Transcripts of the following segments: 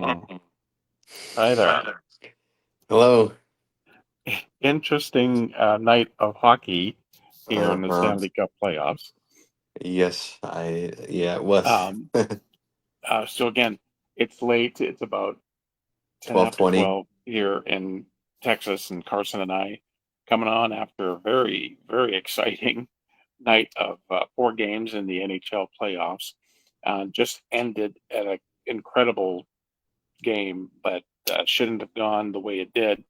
Hi there. Hello. Interesting night of hockey here in the Uh-huh. Stanley Cup playoffs. Yeah, it was Um, so again, it's late. It's about 10 after 12:20. 12 here in Texas, and Carson and I coming on after a very, very exciting night of four games in the NHL playoffs. Just ended at an incredible game, but shouldn't have gone the way it did.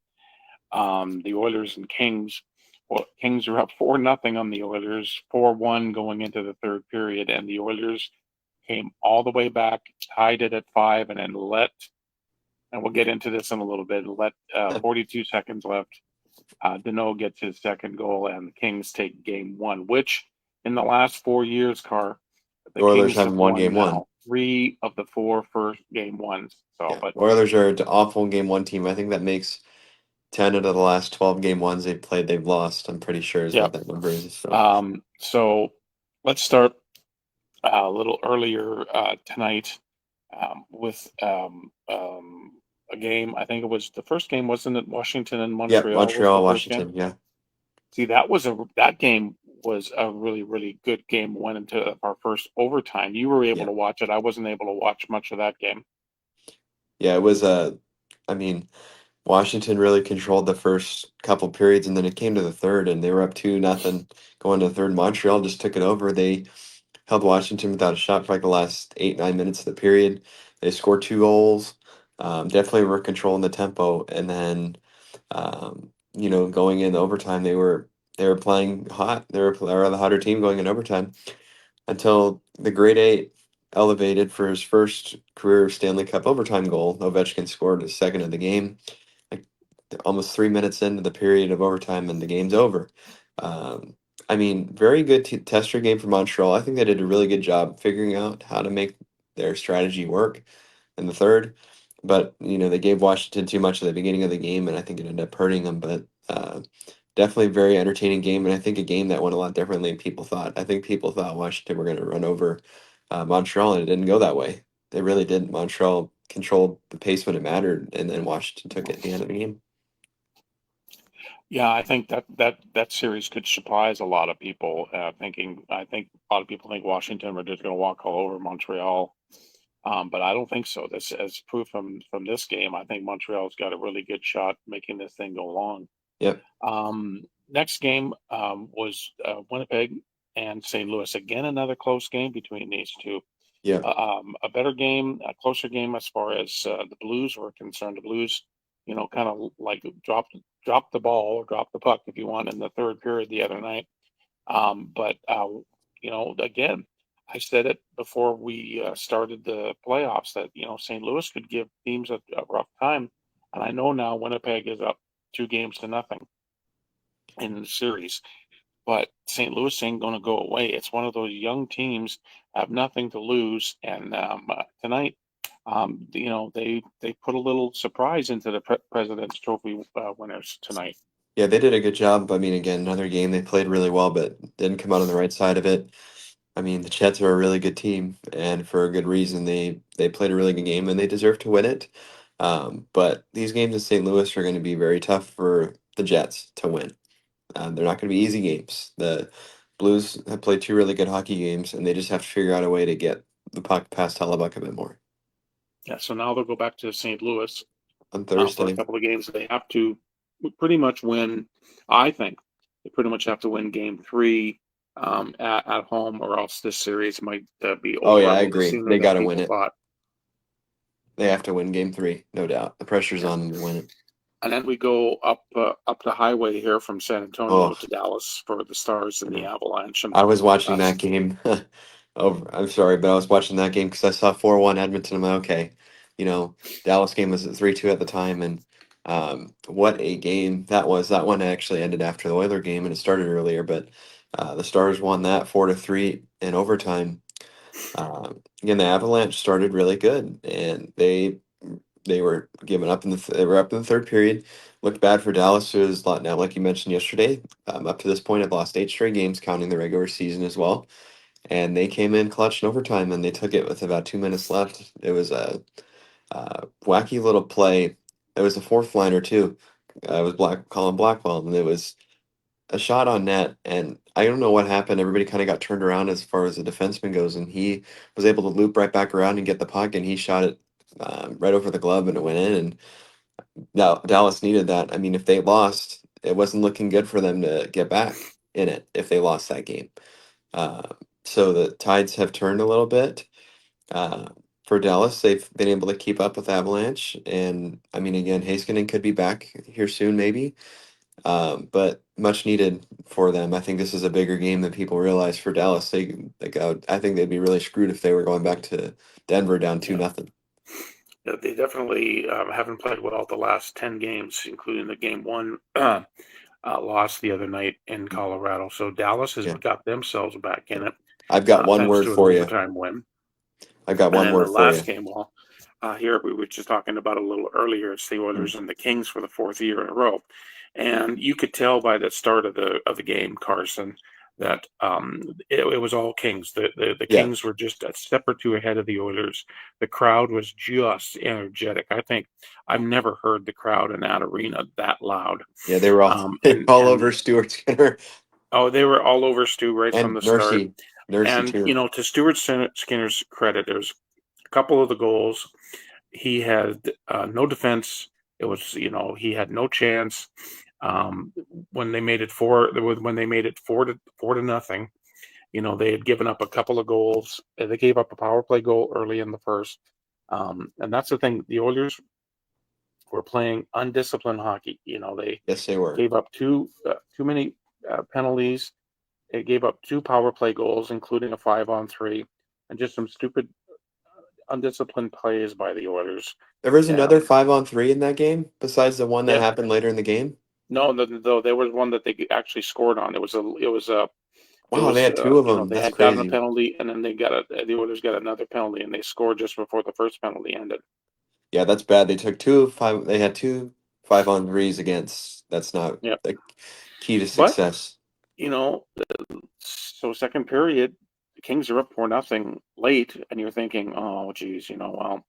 The Oilers and Kings. Well, Kings are up 4-0 on the Oilers, 4-1 going into the third period, and the Oilers came all the way back, tied it at five, and then and we'll get into this in a little bit, let 42 seconds left. Deneau gets his second goal, and the Kings take game one, which in the last 4 years, The the Oilers Kings haven't have won won game one. now three of the four first game ones. So, Yeah, but Oilers are an awful game one team. I think that makes 10 out of the last 12 game ones they've played, they've lost. I'm pretty sure is yeah. what that number is. So, So let's start a little earlier tonight with a game. I think it was the first game, wasn't it? Washington and yep, Montreal was the Montreal, first game. Washington. Yeah. See, that game was a really, really good game. Went into our first overtime. You were able Yeah. to watch it. I wasn't able to watch much of that game. Yeah, it was I mean, Washington really controlled the first couple periods, and then it came to the third, and they were up 2-0 going to the third. Montreal just took it over. They held Washington without a shot for like the last 8, 9 minutes of the period. They scored 2 goals. Definitely were controlling the tempo, and then going in overtime, they were playing hot. They were the hotter team going in overtime until the Great Eight elevated for his first career Stanley Cup overtime goal. Ovechkin scored his second of the game, like almost 3 minutes into the period of overtime, and the game's over. Um, I mean, very good tester game for Montreal. I think they did a really good job figuring out how to make their strategy work in the third. But they gave Washington too much at the beginning of the game, and I think it ended up hurting them. But definitely a very entertaining game, and I think a game that went a lot differently than people thought. I think people thought Washington were going to run over Montreal, and it didn't go that way. They really didn't. Montreal controlled the pace when it mattered, and then Washington took it at the end of the game. Yeah, I think that series could surprise a lot of people. I think a lot of people think Washington were just going to walk all over Montreal. But I don't think so. This, as proof from this game, I think Montreal's got a really good shot making this thing go long. Yep. Next game was Winnipeg and St. Louis. Again, another close game between these two. Yep. A better game, a closer game as far as the Blues were concerned. The Blues, kind of like dropped the ball or dropped the puck, if you want, in the third period the other night. But again, I said it before we started the playoffs that St. Louis could give teams a rough time, and I know now Winnipeg is up 2 games to nothing in the series. But St. Louis ain't going to go away. It's one of those young teams have nothing to lose, and tonight, they put a little surprise into the President's Trophy winners tonight. Yeah, they did a good job. I mean, again, another game they played really well, but didn't come out on the right side of it. I mean, the Jets are a really good team, and for a good reason. They played a really good game, and they deserve to win it. But these games in St. Louis are going to be very tough for the Jets to win. They're not going to be easy games. The Blues have played two really good hockey games, and they just have to figure out a way to get the puck past Hellebuck a bit more Yeah, so now they'll go back to St. Louis on for a Thursday. couple of games. They have to pretty much win. I think they pretty much have to win Game Three at home, or else this series might be Oh over yeah, a I little agree. sooner They than got to win people it. thought. They have to win Game 3, no doubt. The pressure's Yeah. on them to win it. And then we go up the highway here from San Oh, Antonio to Dallas for the Stars and the Avalanche. And I was watching uh, that game. I'm sorry, but I was watching that game because I saw 4-1 Edmonton. I'm like, okay, you know, Dallas game was at 3-2 at the time, and what a game that was. That one actually ended after the Oiler game, and it started earlier, but the Stars won that 4-3 in overtime. Again, the Avalanche started really good, and they were giving up they were up in the third period. Looked bad for Dallas, who is now, like you mentioned yesterday. Up to this point, have lost 8 straight games, counting the regular season as well. And they came in clutch in overtime, and they took it with about 2 minutes left. It was wacky little play. It was a fourth liner too. It was Colin Blackwell, and it was a shot on net. And I don't know what happened. Everybody kind of got turned around as far as the defenseman goes, and he was able to loop right back around and get the puck, and he shot it right over the glove, and it went in. And now Dallas needed that. I mean, if they lost, it wasn't looking good for them to get back in it if they lost that game. Uh, so the tides have turned a little bit. Uh, for Dallas, they've been able to keep up with Avalanche, and I mean, again, Heiskanen could be back here soon, maybe, but much needed for them. I think this is a bigger game than people realize for Dallas. I think they'd be really screwed if they were going back to Denver down two Yeah. nothing. Yeah, they definitely haven't played well the last 10 games, including the game one loss the other night in Colorado. So Dallas has Yeah, got themselves back in it I've got one thanks word to an for you. overtime win. I've got And one then the word for last you. game, well, here we were just talking about a little earlier. It's the Mm, Oilers and the Kings for the fourth year in a row, and you could tell by the start of the game, Carson, that it was all Kings. The Yeah, Kings were just a step or two ahead of the Oilers. The crowd was just energetic. I think I've never heard the crowd in that arena that loud. yeah, they were all Um, they were and all and over Stuart Skinner oh, they were all over Stu right from and the start. Nursey And too. to Stuart Skinner's credit, there's a couple of the goals he had no defense. It was, he had no chance. Um, when they made it four to nothing, they had given up a couple of goals. They gave up a power play goal early in the first, and that's the thing. The Oilers were playing undisciplined hockey. They Yes, they were. gave up too many penalties. They gave up two power play goals, including a 5-on-3, and just some stupid undisciplined plays by the Oilers. There was another Um, 5-on-3 in that game besides the one that yeah, happened later in the game. no, though there was one that they actually scored on. It Wow, they was had two of them. they That's had gotten a crazy. penalty and then the Oilers got another penalty and they scored just before the first penalty ended. Yeah, that's bad. They took two five. They had two 5-on-3s against. That's not Yeah, the key to but success. you know, so second period, the Kings are up 4-0 late, and you're thinking, oh, geez, well,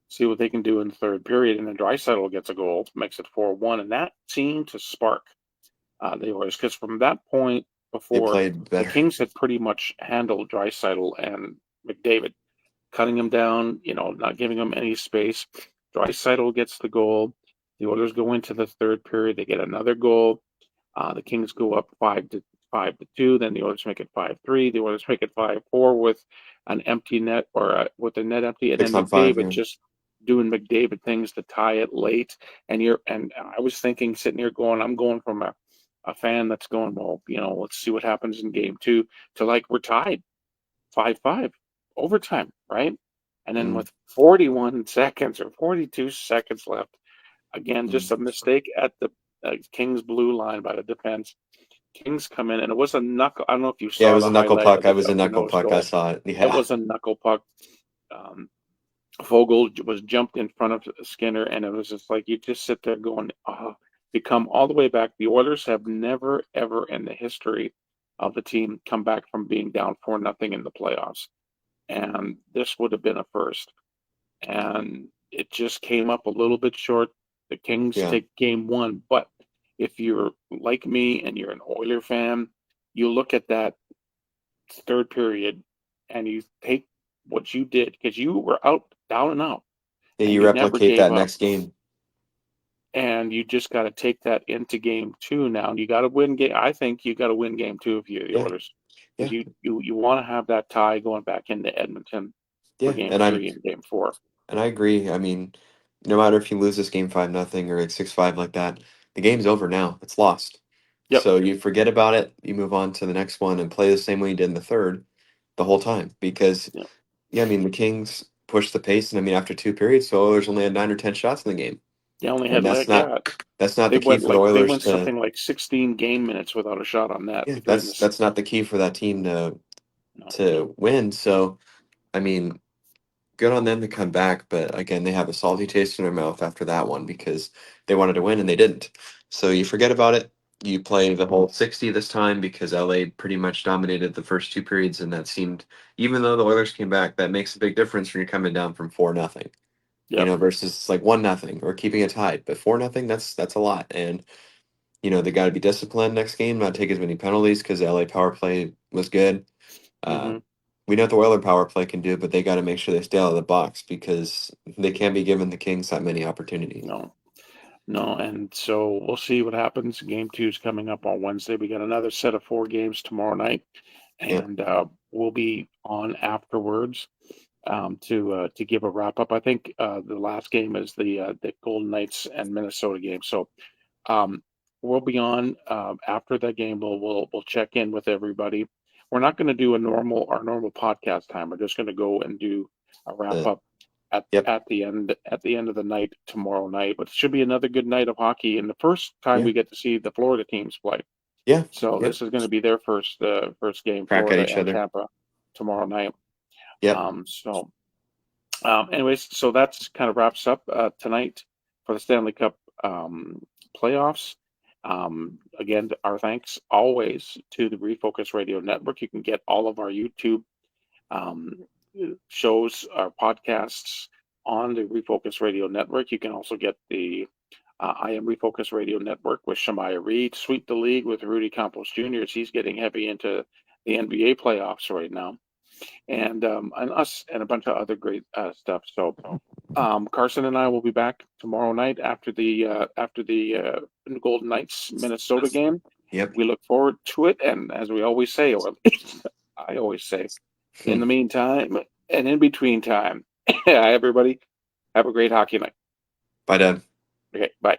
see what they can do in the third period, and then Draisaitl gets a goal, makes it 4-1, and that seemed to spark the Oilers because from that point They before, played the better. Kings had pretty much handled Draisaitl and McDavid, cutting him down, not giving him any space. Draisaitl gets the goal. The Oilers go into the third period. They get another goal. The Kings go up 5-2. Then the Oilers make it 5-3. The Oilers make it 5-4 with an empty net or with the net empty, and Six then on five. McDavid Yeah, just doing McDavid things to tie it late. And I was thinking, sitting here going, I'm going from a fan that's going, well, let's see what happens in game two to like we're tied 5-5 overtime, right? And then mm, with 41 seconds or 42 seconds left, again, mm. just a mistake at the Kings blue line by the defense. Kings come in, and it was a knuckle. I don't know if you Yeah, it saw was the a knuckle highlight puck. of I the was a knuckle nose puck. I goal. saw it. It Yeah, was a knuckle puck. Um, Vogel was jumped in front of Skinner, and it was just like you just sit there going, "Oh." You come all the way back. The Oilers have never, ever in the history of the team come back from being down 4-0 in the playoffs, and this would have been a first. And it just came up a little bit short. The Kings yeah. take game one, but if you're like me and you're an Oiler fan, you look at that third period and you take what you did because you were out, down and out, Yeah, and you you never replicate gave that up. next game. And you just got to take that into game two now. And you got to win game. I think you got to win game two if you're the Yeah, Oilers because yeah, you want to have that tie going back into Edmonton for yeah. game three and game four. And I agree. I mean, no matter if you lose this game 5-0 or like 6-5 like that, the game's over now. It's lost. Yep. So you forget about it. You move on to the next one and play the same way you did in the third the whole time. Because Yep. yeah, I mean the Kings pushed the pace, and I mean after two periods, the Oilers only had 9 or 10 shots in the game, They only and had that's like not yeah, the key for the they Oilers went to. something like 16 game minutes without a shot on net Yeah, between this. that's not the key for that team No, to win. So I mean, good on them to come back, but again, they have a salty taste in their mouth after that one because they wanted to win and they didn't. So you forget about it. You play the whole 60 this time because LA pretty much dominated the first two periods, and that seemed, even though the Oilers came back, that makes a big difference when you're coming down from 4-0. Yep. versus like 1-0 or keeping it tied. But 4-0, that's a lot. And they got to be disciplined next game, not take as many penalties because the LA power play was good. Uh, Hmm. we know what the Oiler power play can do, but they got to make sure they stay out of the box because they can't be giving the Kings that many opportunities. No, no. And so we'll see what happens. Game two is coming up on Wednesday. We got another set of 4 games tomorrow night, Yeah, and we'll be on afterwards to give a wrap up. I think the last game is the Golden Knights and Minnesota game. So um, we'll be on after that game. We'll check in with everybody. We're not going to do our normal podcast time. We're just going to go and do a wrap the up at yep, the end of the night tomorrow night. But it should be another good night of hockey, and the first time yeah, we get to see the Florida teams play. yeah, So yep. this is going to be their first game, Crack at Florida each and other. Tampa tomorrow night. Yep. Anyways, so that's kind of wraps up tonight for the Stanley Cup playoffs. Again, our thanks always to the Refocus Radio Network. You can get all of our YouTube um, shows, our podcasts on the Refocus Radio Network. You can also get the I Am Refocus Radio Network with Shemaya Reed, Sweep the League with Rudy Campos Jr. as he's getting heavy into the NBA playoffs right now, and us and a bunch of other great stuff. So Carson and I will be back tomorrow night after the Golden Knights Minnesota game. Yep. We look forward to it, and as we always say, or at least I always say, in the meantime and in between time, everybody have a great hockey night. Bye, Deb. Okay, bye.